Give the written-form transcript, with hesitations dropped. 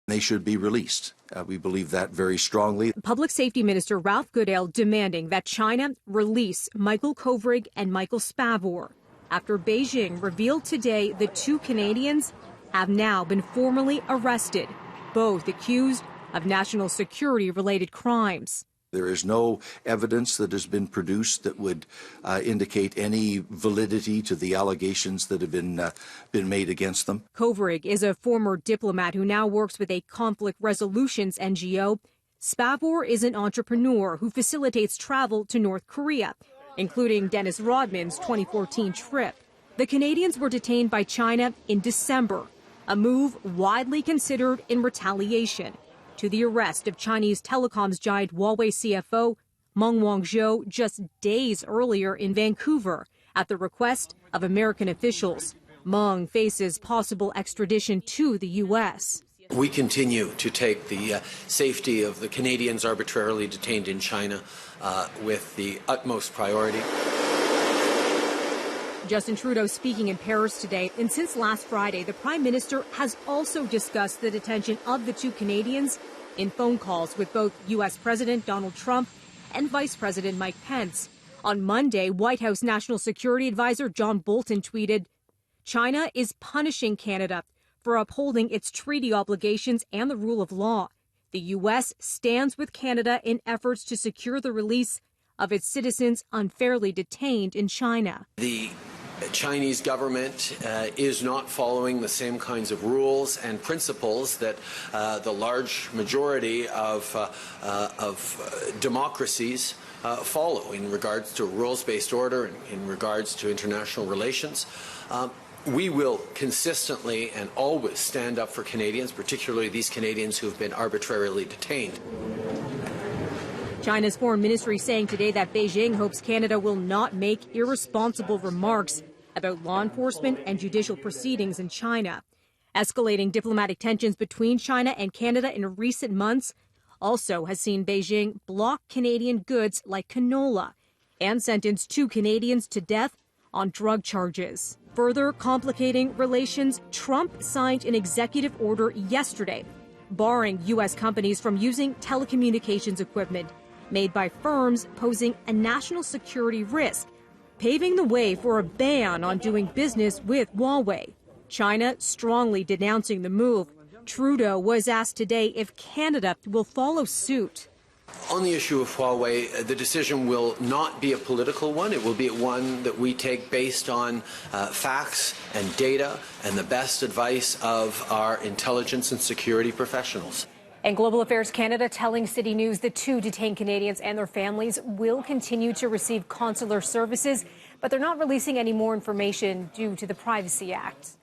They should be released. We believe that very strongly. Public Safety Minister Ralph Goodale demanding that China release Michael Kovrig and Michael Spavor after Beijing revealed today the two Canadians have now been formally arrested, both accused of national security-related crimes. There is no evidence that has been produced that would indicate any validity to the allegations that have been made against them. Kovrig is a former diplomat who now works with a conflict resolutions NGO. Spavor is an entrepreneur who facilitates travel to North Korea, including Dennis Rodman's 2014 trip. The Canadians were detained by China in December, a move widely considered in retaliation to the arrest of Chinese telecoms giant Huawei CFO Meng Wanzhou just days earlier in Vancouver at the request of American officials. Meng faces possible extradition to the U.S. We continue to take the safety of the Canadians arbitrarily detained in China with the utmost priority. Justin Trudeau speaking in Paris today, and since last Friday, the Prime Minister has also discussed the detention of the two Canadians in phone calls with both U.S. President Donald Trump and Vice President Mike Pence. On Monday, White House National Security Advisor John Bolton tweeted, "China is punishing Canada for upholding its treaty obligations and the rule of law. The U.S. stands with Canada in efforts to secure the release of its citizens unfairly detained in China." The Chinese government is not following the same kinds of rules and principles that the large majority of democracies follow in regards to rules-based order and in regards to international relations. We will consistently and always stand up for Canadians, particularly these Canadians who have been arbitrarily detained. China's foreign ministry saying today that Beijing hopes Canada will not make irresponsible remarks about law enforcement and judicial proceedings in China. Escalating diplomatic tensions between China and Canada in recent months also has seen Beijing block Canadian goods like canola and sentence two Canadians to death on drug charges. Further complicating relations, Trump signed an executive order yesterday barring U.S. companies from using telecommunications equipment made by firms posing a national security risk, paving the way for a ban on doing business with Huawei. China strongly denouncing the move. Trudeau was asked today if Canada will follow suit. On the issue of Huawei, the decision will not be a political one. It will be one that we take based on facts and data and the best advice of our intelligence and security professionals. And Global Affairs Canada telling CityNews the two detained Canadians and their families will continue to receive consular services, but they're not releasing any more information due to the Privacy Act.